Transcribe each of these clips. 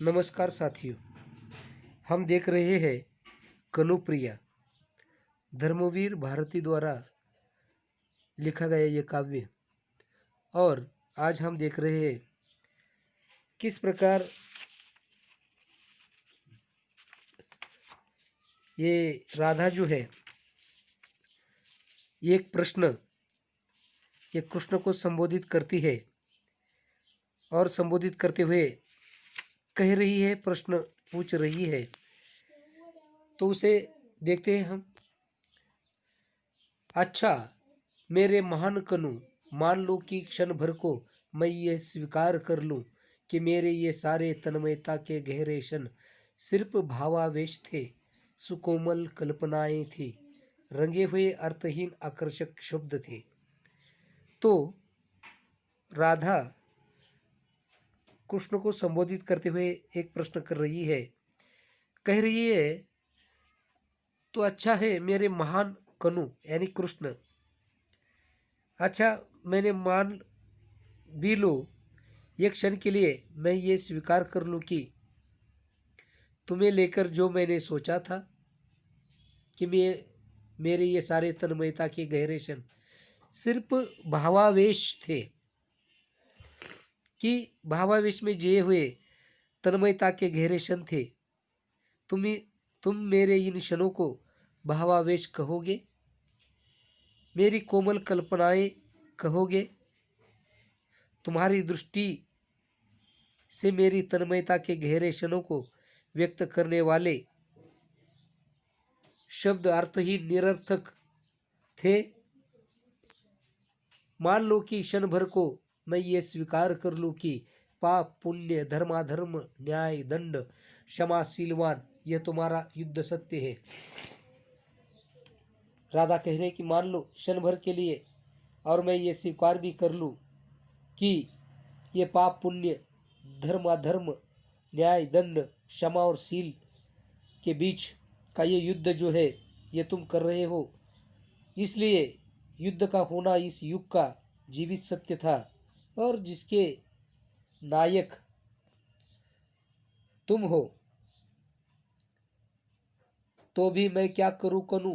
नमस्कार साथियों, हम देख रहे हैं कनुप्रिया, धर्मवीर भारती द्वारा लिखा गया ये काव्य। और आज हम देख रहे हैं किस प्रकार ये राधा जो है एक प्रश्न ये कृष्ण को संबोधित करती है और संबोधित करते हुए कह रही है, प्रश्न पूछ रही है। तो उसे देखते हैं हम। अच्छा मेरे महान कनु, मान लो कि क्षण भर को मैं ये स्वीकार कर लूं कि मेरे ये सारे तन्मयता के गहरे क्षण सिर्फ भावावेश थे, सुकोमल कल्पनाएं थी, रंगे हुए अर्थहीन आकर्षक शब्द थे। तो राधा कृष्ण को संबोधित करते हुए एक प्रश्न कर रही है, कह रही है, तो अच्छा है मेरे महान कनु यानी कृष्ण, अच्छा मैंने मान भी लो एक क्षण के लिए, मैं ये स्वीकार कर लूँ कि तुम्हें लेकर जो मैंने सोचा था कि मेरे ये सारे तन्मयता के गहरे क्षण सिर्फ भावावेश थे, कि भावावेश में जिए हुए तन्मयता के गहरे क्षण थे। तुम मेरे इन क्षणों को भावावेश कहोगे, मेरी कोमल कल्पनाएं कहोगे, तुम्हारी दृष्टि से मेरी तन्मयता के गहरे क्षणों को व्यक्त करने वाले शब्द अर्थहीन निरर्थक थे। मान लो कि क्षण भर को मैं ये स्वीकार कर लूँ कि पाप पुण्य धर्माधर्म न्याय दंड क्षमाशीलवान यह तुम्हारा युद्ध सत्य है। राधा कह रहे कि मान लो क्षण भर के लिए, और मैं ये स्वीकार भी कर लूँ कि ये पाप पुण्य धर्माधर्म न्याय दंड क्षमा और शील के बीच का ये युद्ध जो है ये तुम कर रहे हो, इसलिए युद्ध का होना इस युग का जीवित सत्य था, और जिसके नायक तुम हो। तो भी मैं क्या करूं कनु,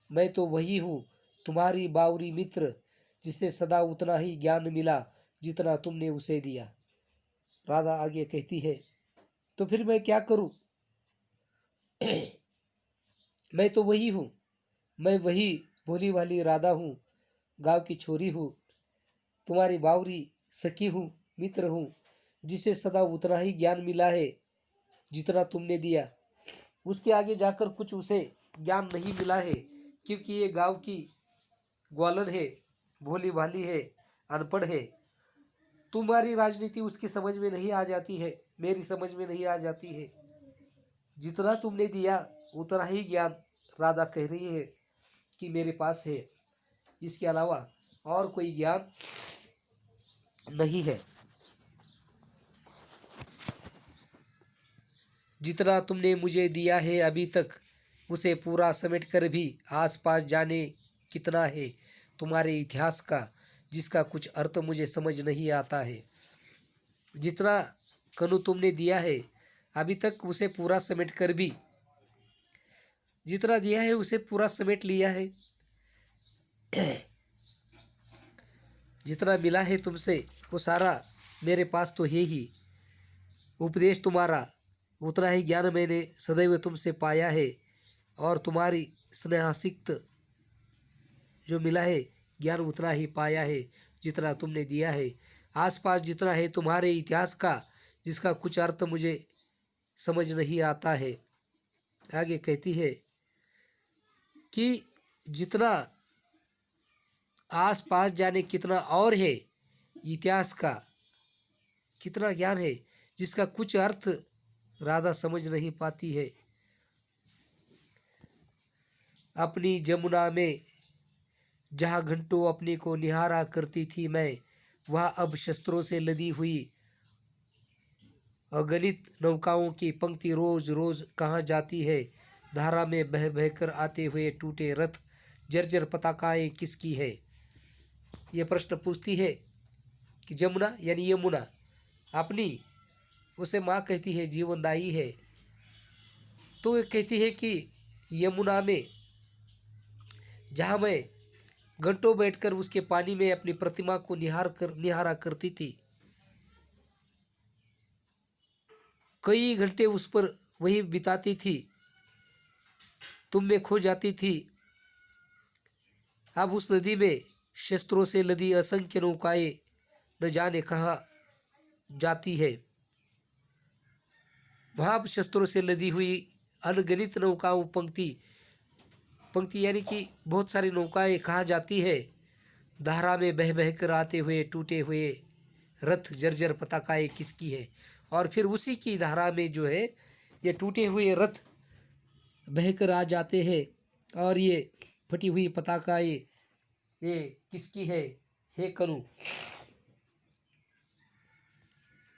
मैं तो वही हूँ तुम्हारी बावरी मित्र, जिसे सदा उतना ही ज्ञान मिला जितना तुमने उसे दिया। राधा आगे कहती है, तो फिर मैं क्या करूं मैं तो वही हूँ, मैं वही भोली वाली राधा हूँ, गांव की छोरी हूँ, तुम्हारी बावरी सखी हूँ, मित्र हूँ, जिसे सदा उतना ही ज्ञान मिला है जितना तुमने दिया। उसके आगे जाकर कुछ उसे ज्ञान नहीं मिला है, क्योंकि ये गांव की ग्वालन है, भोली भाली है, अनपढ़ है। तुम्हारी राजनीति उसकी समझ में नहीं आ जाती है, मेरी समझ में नहीं आ जाती है। जितना तुमने दिया उतना ही ज्ञान राधा कह रही है कि मेरे पास है, इसके अलावा और कोई ज्ञान नहीं है। जितना तुमने मुझे दिया है अभी तक, उसे पूरा समेट कर भी आसपास जाने कितना है तुम्हारे इतिहास का, जिसका कुछ अर्थ मुझे समझ नहीं आता है। जितना कनु तुमने दिया है अभी तक, उसे पूरा समेट कर भी, जितना दिया है उसे पूरा समेट लिया है। जितना मिला है तुमसे वो सारा मेरे पास तो है ही। उपदेश तुम्हारा, उतना ही ज्ञान मैंने सदैव तुमसे पाया है, और तुम्हारी स्नेहासिक्त जो मिला है ज्ञान उतना ही पाया है जितना तुमने दिया है। आसपास जितना है तुम्हारे इतिहास का, जिसका कुछ अर्थ मुझे समझ नहीं आता है। आगे कहती है कि जितना आसपास जाने कितना और है, इतिहास का कितना ज्ञान है जिसका कुछ अर्थ राधा समझ नहीं पाती है। अपनी जमुना में जहाँ घंटों अपने को निहारा करती थी मैं, वह अब शस्त्रों से लदी हुई अगणित नौकाओं की पंक्ति रोज रोज कहाँ जाती है। धारा में बह बहकर आते हुए टूटे रथ, जर्जर पताकाएं किसकी है। ये प्रश्न पूछती है कि जमुना यानी यमुना अपनी उसे माँ कहती है जीवनदायी है। तो वो कहती है कि यमुना में जहाँ मैं घंटों बैठकर उसके पानी में अपनी प्रतिमा को निहारा करती थी, कई घंटे उस पर वही बिताती थी, तुम में खो जाती थी। अब उस नदी में शस्त्रों से लदी असंख्य नौकाएं न जाने कहाँ जाती है। वहाँ शस्त्रों से लदी हुई अनगिनत नौकाओं पंक्ति यानी कि बहुत सारी नौकाएं कहाँ जाती है। धारा में बह बह कर आते हुए टूटे हुए रथ जर्जर पताकाएं किसकी है। और फिर उसी की धारा में जो है ये टूटे हुए रथ बहकर आ जाते हैं और ये फटी हुई पताकाएं ये किसकी है हे कनु,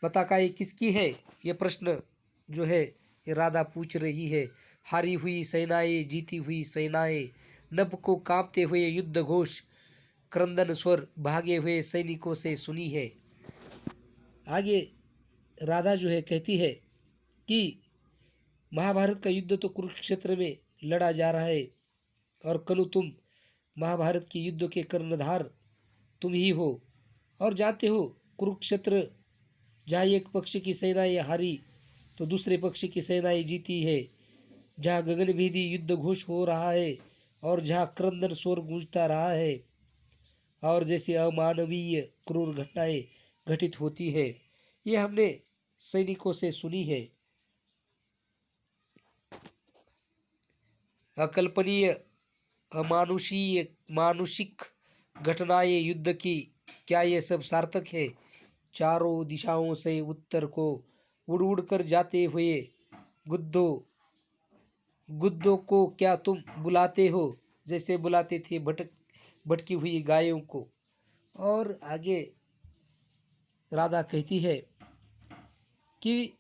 पताकाएं किसकी है, ये प्रश्न जो है ये राधा पूछ रही है। हारी हुई सेनाएं, जीती हुई सेनाएं, नभ को कांपते हुए युद्ध घोष, क्रंदन स्वर भागे हुए सैनिकों से सुनी है। आगे राधा जो है कहती है कि महाभारत का युद्ध तो कुरुक्षेत्र में लड़ा जा रहा है और कनु तुम महाभारत के युद्ध के कर्णधार तुम ही हो और जानते हो कुरुक्षेत्र जहाँ एक पक्ष की सेनाएं हारी तो दूसरे पक्ष की सेनाएं जीती है, जहाँ गगनभेदी युद्ध घोष हो रहा है और जहाँ क्रंदन स्वर गूंजता रहा है और जैसे अमानवीय क्रूर घटनाएं घटित होती है, ये हमने सैनिकों से सुनी है। अकल्पनीय अमानुषीय मानुषिक घटनाएं युद्ध की, क्या ये सब सार्थक है। चारों दिशाओं से उत्तर को उड़ उड़ कर जाते हुए गुद्दों को क्या तुम बुलाते हो, जैसे बुलाते थे भटकी हुई गायों को। और आगे राधा कहती है कि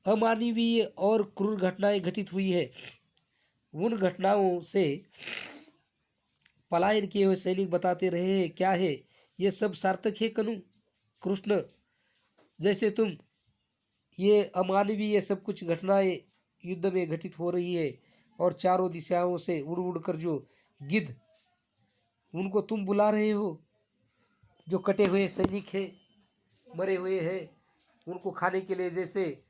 अमानवीय और क्रूर घटनाएं घटित हुई है, उन घटनाओं से पलायन किए हुए सैनिक बताते रहे हैं क्या है, ये सब सार्थक है कनु कृष्ण। जैसे तुम ये अमानवीय सब कुछ घटनाएं युद्ध में घटित हो रही है और चारों दिशाओं से उड़ उड़ कर जो गिद्ध उनको तुम बुला रहे हो, जो कटे हुए सैनिक है मरे हुए हैं उनको खाने के लिए जैसे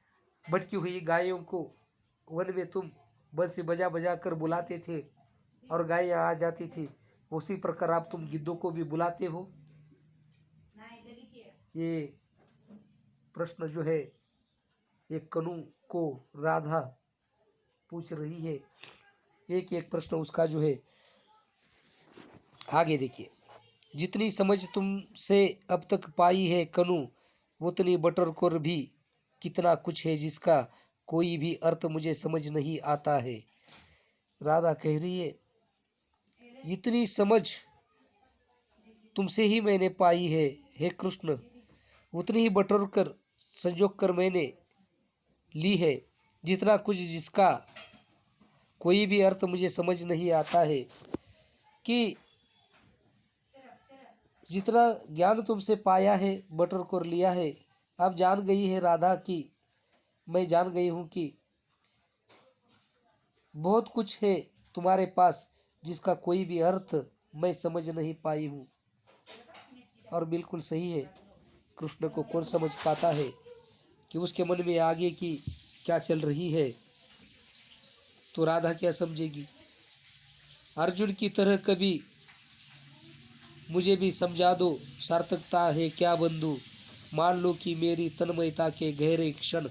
भटकी हुई गायों को वन में तुम बंसी बजा बजा कर बुलाते थे और गायें आ जाती थी, उसी प्रकार आप तुम गिद्धों को भी बुलाते हो। ये प्रश्न जो है ये कनु को राधा पूछ रही है, एक एक प्रश्न उसका जो है। आगे देखिए, जितनी समझ तुमसे अब तक पाई है कनु, उतनी बटरकोर भी कितना कुछ है जिसका कोई भी अर्थ मुझे समझ नहीं आता है। राधा कह रही है इतनी समझ तुमसे ही मैंने पाई है हे कृष्ण, उतनी ही बटोर कर संजोग कर मैंने ली है, जितना कुछ जिसका कोई भी अर्थ मुझे समझ नहीं आता है। कि जितना ज्ञान तुमसे पाया है बटोर कर लिया है, अब जान गई है राधा की मैं जान गई हूँ कि बहुत कुछ है तुम्हारे पास जिसका कोई भी अर्थ मैं समझ नहीं पाई हूँ। और बिल्कुल सही है, कृष्ण को कौन समझ पाता है कि उसके मन में आगे की क्या चल रही है, तो राधा क्या समझेगी। अर्जुन की तरह कभी मुझे भी समझा दो, सार्थकता है क्या बंधु, मान लो कि मेरी तन्मयता के गहरे क्षण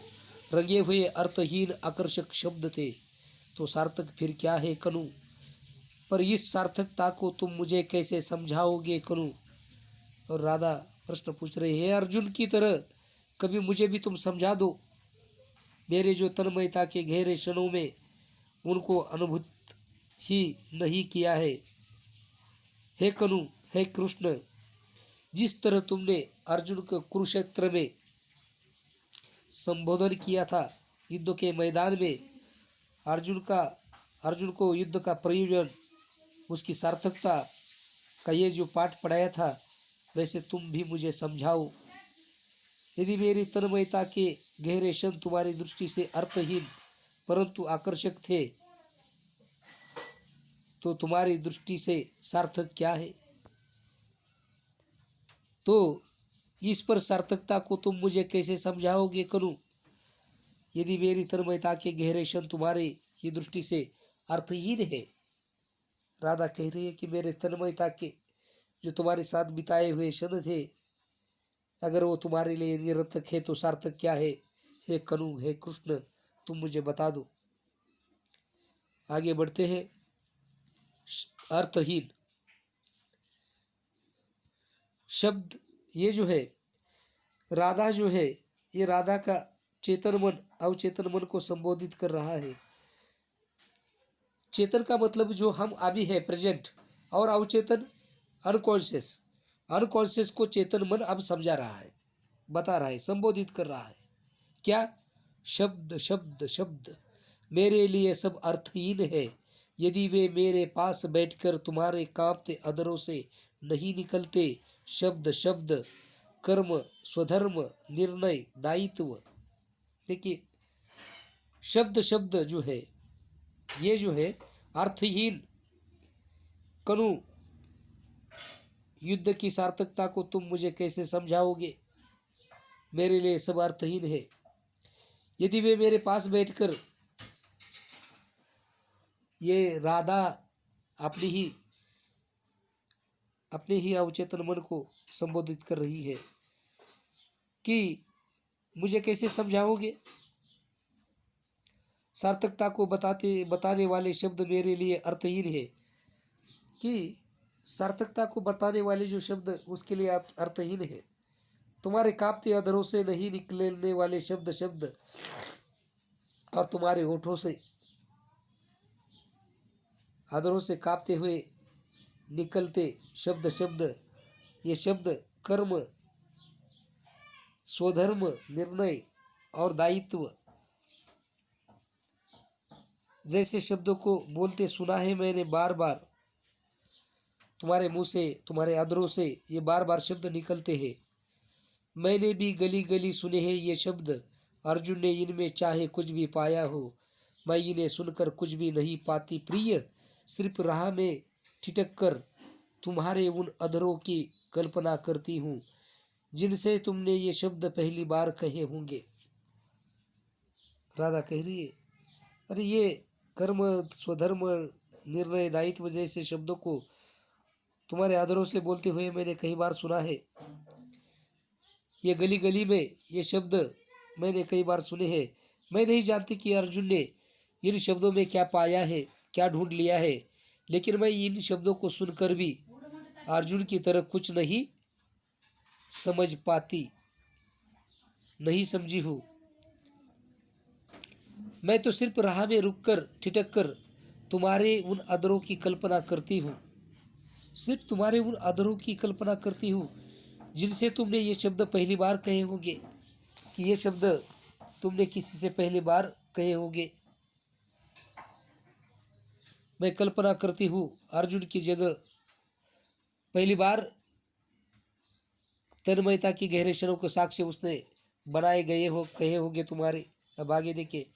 रंगे हुए अर्थहीन आकर्षक शब्द थे, तो सार्थक फिर क्या है कनु। पर इस सार्थकता को तुम मुझे कैसे समझाओगे कनु। और राधा प्रश्न पूछ रहे हैं अर्जुन की तरह कभी मुझे भी तुम समझा दो, मेरे जो तन्मयता के गहरे क्षणों में उनको अनुभूत ही नहीं किया है। हे कनु हे कृष्ण, जिस तरह तुमने अर्जुन को कुरुक्षेत्र में संबोधन किया था, युद्ध के मैदान में अर्जुन को युद्ध का प्रयोजन उसकी सार्थकता का ये जो पाठ पढ़ाया था, वैसे तुम भी मुझे समझाओ। यदि मेरी तन्मयता के गहरे क्षण तुम्हारी दृष्टि से अर्थहीन परंतु आकर्षक थे, तो तुम्हारी दृष्टि से सार्थक क्या है? तो इस पर सार्थकता को तुम मुझे कैसे समझाओगे कनु? यदि मेरी तन्मयता के गहरे क्षण तुम्हारी ही दृष्टि से अर्थहीन है। राधा कह रही है कि मेरे तन्मयता के जो तुम्हारे साथ बिताए हुए क्षण थे, अगर वो तुम्हारे लिए निरर्थक है तो सार्थक क्या है? हे कनु, हे कृष्ण, तुम मुझे बता दो। आगे बढ़ते हैं। अर्थहीन शब्द, ये जो है राधा जो है, ये राधा का चेतन मन अवचेतन मन को संबोधित कर रहा है। चेतन का मतलब जो हम अभी है प्रेजेंट, और अवचेतन अनकॉन्शियस। अनकॉन्शियस को चेतन मन अब समझा रहा है, बता रहा है, संबोधित कर रहा है। क्या? शब्द शब्द शब्द मेरे लिए सब अर्थहीन है यदि वे मेरे पास बैठकर तुम्हारे कांपते अधरों से नहीं निकलते। शब्द शब्द कर्म स्वधर्म निर्णय दायित्व। देखिए, शब्द शब्द जो है, ये जो है अर्थहीन। कनु, युद्ध की सार्थकता को तुम मुझे कैसे समझाओगे? मेरे लिए सब अर्थहीन है। यदि वे मेरे पास बैठकर, ये राधा अपने ही अवचेतन मन को संबोधित कर रही है कि मुझे कैसे समझाओगे? सार्थकता को बताने वाले शब्द मेरे लिए अर्थहीन है। कि सार्थकता को बताने वाले जो शब्द उसके लिए अर्थहीन है। तुम्हारे कांपते अधरों से नहीं निकलने वाले शब्द शब्द, और तुम्हारे होठों से अधरों से कांपते हुए निकलते शब्द शब्द, ये शब्द कर्म स्वधर्म निर्णय और दायित्व जैसे शब्दों को बोलते सुना है मैंने बार बार। तुम्हारे मुंह से, तुम्हारे अधरों से ये बार बार शब्द निकलते हैं। मैंने भी गली गली सुने हैं ये शब्द। अर्जुन ने इनमें चाहे कुछ भी पाया हो, मैं इन्हें सुनकर कुछ भी नहीं पाती प्रिय। सिर्फ राह में ठिठक कर तुम्हारे उन अधरों की कल्पना करती हूँ जिनसे तुमने ये शब्द पहली बार कहे होंगे। राधा कह रही है, अरे ये कर्म स्वधर्म निर्णय दायित्व जैसे शब्दों को तुम्हारे अधरों से बोलते हुए मैंने कई बार सुना है। ये गली गली में ये शब्द मैंने कई बार सुने हैं। मैं नहीं जानती कि अर्जुन ने इन शब्दों में क्या पाया है, क्या ढूंढ लिया है, लेकिन मैं इन शब्दों को सुनकर भी अर्जुन की तरह कुछ नहीं समझ पाती, नहीं समझी हूँ। मैं तो सिर्फ राह में रुककर ठिठक कर तुम्हारे उन अधरों की कल्पना करती हूँ। सिर्फ तुम्हारे उन अधरों की कल्पना करती हूँ जिनसे तुमने ये शब्द पहली बार कहे होंगे, कि ये शब्द तुमने किसी से पहली बार कहे होंगे। मैं कल्पना करती हूँ अर्जुन की जगह पहली बार तन्मयता की गहरे क्षणों को साक्ष्य उसने बनाए गए हो कहे होंगे तुम्हारे। अब आगे देखिए,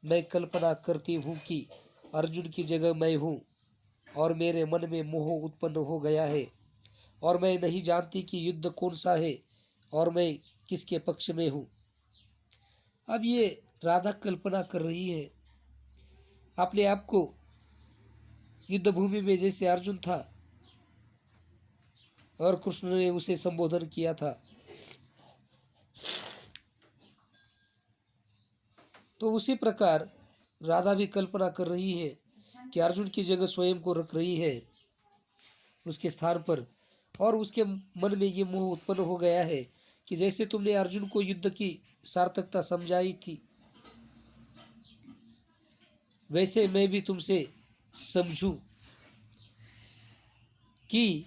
मैं कल्पना करती हूँ कि अर्जुन की जगह मैं हूँ और मेरे मन में मोह उत्पन्न हो गया है और मैं नहीं जानती कि युद्ध कौन सा है और मैं किसके पक्ष में हूँ। अब ये राधा कल्पना कर रही है अपने आप को युद्ध भूमि में, जैसे अर्जुन था और कृष्ण ने उसे संबोधन किया था। तो उसी प्रकार राधा भी कल्पना कर रही है कि अर्जुन की जगह स्वयं को रख रही है उसके स्थान पर, और उसके मन में ये मोह उत्पन्न हो गया है कि जैसे तुमने अर्जुन को युद्ध की सार्थकता समझाई थी, वैसे मैं भी तुमसे समझूं कि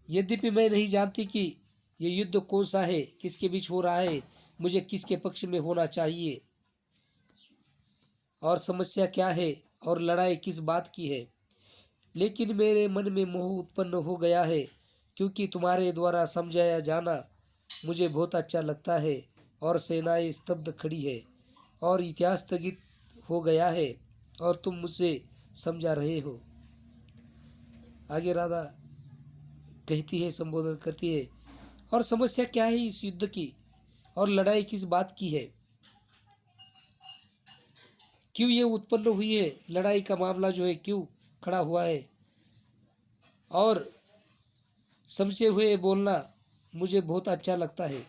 यद्यपि मैं नहीं जानती कि ये युद्ध कौन सा है, किसके बीच हो रहा है, मुझे किसके पक्ष में होना चाहिए और समस्या क्या है और लड़ाई किस बात की है, लेकिन मेरे मन में मोह उत्पन्न हो गया है क्योंकि तुम्हारे द्वारा समझाया जाना मुझे बहुत अच्छा लगता है। और सेनाएं स्तब्ध खड़ी है और इतिहास स्थगित हो गया है और तुम मुझे समझा रहे हो। आगे राधा कहती है, संबोधन करती है, और समस्या क्या है इस युद्ध की, और लड़ाई किस बात की है, क्यों ये उत्पन्न हुई है, लड़ाई का मामला जो है क्यों खड़ा हुआ है। और समझे हुए बोलना मुझे बहुत अच्छा लगता है।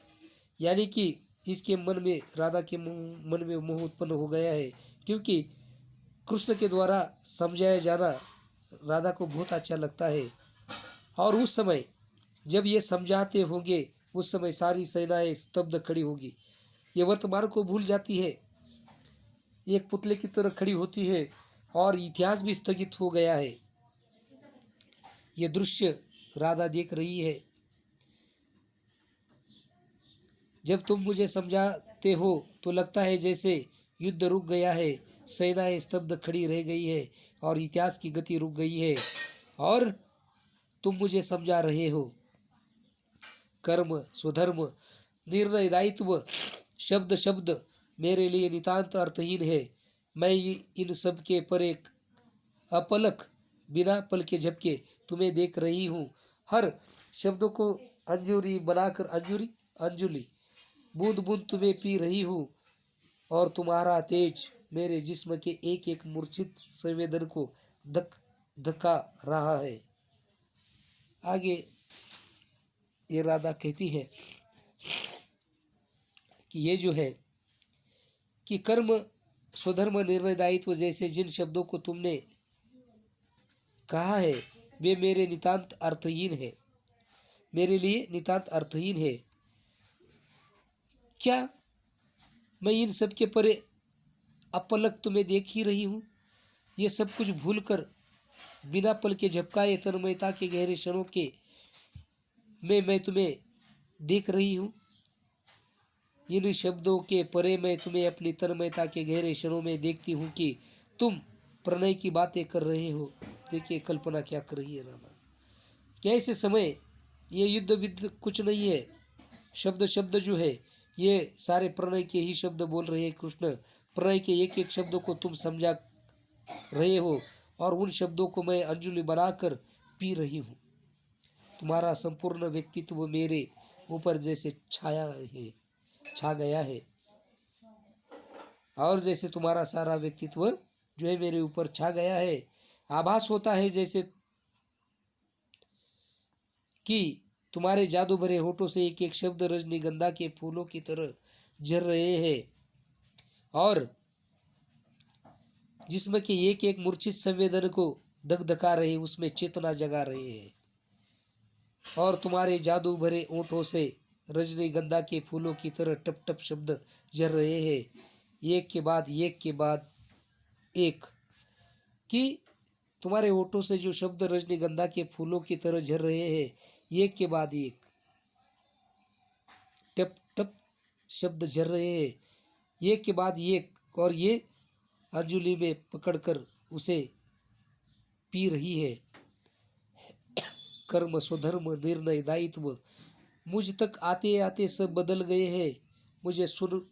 यानी कि इसके मन में, राधा के मन में मोह उत्पन्न हो गया है, क्योंकि कृष्ण के द्वारा समझाया जाना राधा को बहुत अच्छा लगता है। और उस समय जब ये समझाते होंगे, उस समय सारी सेनाएं स्तब्ध खड़ी होगी। ये वर्तमान को भूल जाती है, एक पुतले की तरह खड़ी होती है, और इतिहास भी स्थगित हो गया है। ये दृश्य राधा देख रही है। जब तुम मुझे समझाते हो तो लगता है जैसे युद्ध रुक गया है, सेनाएं स्तब्ध खड़ी रह गई है और इतिहास की गति रुक गई है, और तुम मुझे समझा रहे हो। कर्म, स्वधर्म, निर्णय, दायित्व, शब्द शब्द मेरे लिए नितांत अर्थहीन है। मैं इन सब के पर एक अपलक, बिना पल के झपके तुम्हें देख रही हूँ। हर शब्दों को अंजुरी बनाकर, अंजुली बूंद बूंद तुम्हें पी रही हूँ, और तुम्हारा तेज मेरे जिस्म के एक एक मूर्छित संवेदन को धक धका रहा है। आगे ये राधा कहती है कि ये जो है कि कर्म, स्वधर्म, निर्णय, दायित्व जैसे जिन शब्दों को तुमने कहा है वे मेरे नितांत अर्थहीन है, मेरे लिए नितांत अर्थहीन है। क्या मैं इन सब के परे अपलक तुम्हें देख ही रही हूँ? ये सब कुछ भूलकर बिना पल के झपकाए तन्मयता के गहरे क्षणों के मैं तुम्हें देख रही हूँ। इन शब्दों के परे मैं तुम्हें अपनी तन्मयता के गहरे क्षणों में देखती हूँ कि तुम प्रणय की बातें कर रहे हो। देखिए कल्पना क्या कर रही है राधा। क्या ऐसे समय ये युद्ध विद्ध कुछ नहीं है, शब्द शब्द जो है ये सारे प्रणय के ही शब्द बोल रहे हैं कृष्ण। प्रणय के एक एक शब्दों को तुम समझा रहे हो, और उन शब्दों को मैं अंजुलि बनाकर पी रही हूँ। तुम्हारा संपूर्ण व्यक्तित्व मेरे ऊपर जैसे छा गया है, और जैसे तुम्हारा सारा व्यक्तित्व जो है मेरे ऊपर छा गया है। आभास होता है जैसे कि तुम्हारे जादू भरे होठों से एक एक शब्द रजनीगंधा के फूलों की तरह झर रहे हैं, और जिसमें कि एक एक मूर्छित संवेदन को धकधका रहे, उसमें चेतना जगा रहे हैं। और तुम्हारे जादू भरे ओंठों से रजनीगंधा के फूलों की तरह टप टप शब्द झर रहे हैं, एक के बाद एक, कि तुम्हारे होठों से जो शब्द रजनीगंधा के फूलों की तरह झर रहे हैं, एक के बाद एक टप टप शब्द झर रहे हैं, एक के बाद एक, और ये अंजुलि में पकड़कर उसे पी रही है। कर्म, स्वधर्म, निर्णय, दायित्व मुझ तक आते आते सब बदल गए हैं। मुझे सुन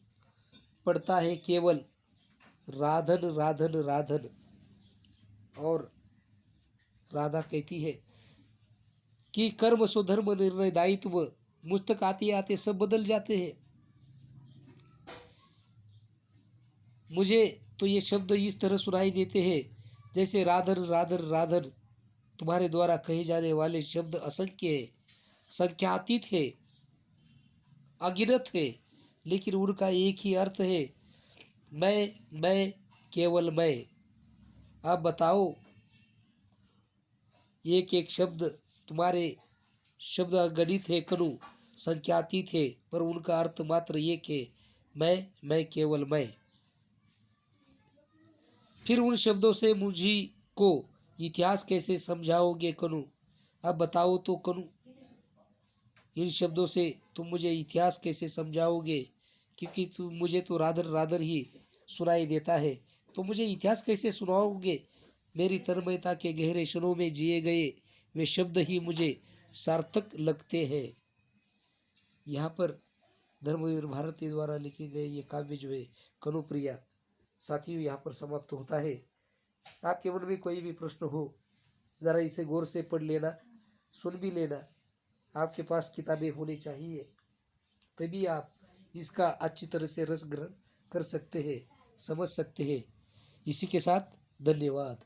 पड़ता है केवल राधन राधन राधन। और राधा कहती है कि कर्म, स्वधर्म, निर्णय, दायित्व मुझ तक आते आते सब बदल जाते हैं। मुझे तो ये शब्द इस तरह सुनाई देते हैं जैसे राधन राधन राधन। तुम्हारे द्वारा कहे जाने वाले शब्द असंख्य है, संख्यातीत है, अगिनत है, लेकिन उनका एक ही अर्थ है, मैं, केवल मैं। अब बताओ, एक एक शब्द तुम्हारे शब्द अगणित है कनु, संख्यातीत है, पर उनका अर्थ मात्र एक है, मैं, केवल मैं। फिर उन शब्दों से मुझी को इतिहास कैसे समझाओगे कनु? अब बताओ तो कनु, इन शब्दों से तुम मुझे इतिहास कैसे समझाओगे? क्योंकि तुम मुझे तो राधर राधर ही सुनाई देता है, तो मुझे इतिहास कैसे सुनाओगे? मेरी तन्मयता के गहरे क्षणों में जिए गए वे शब्द ही मुझे सार्थक लगते हैं। यहाँ पर धर्मवीर भारती द्वारा लिखे गए ये काव्य जो है कनुप्रिया साथियों यहाँ पर समाप्त होता है। आपके मन में कोई भी प्रश्न हो ज़रा इसे गौर से पढ़ लेना, सुन भी लेना। आपके पास किताबें होनी चाहिए, तभी आप इसका अच्छी तरह से रस ग्रहण कर सकते हैं, समझ सकते हैं। इसी के साथ धन्यवाद।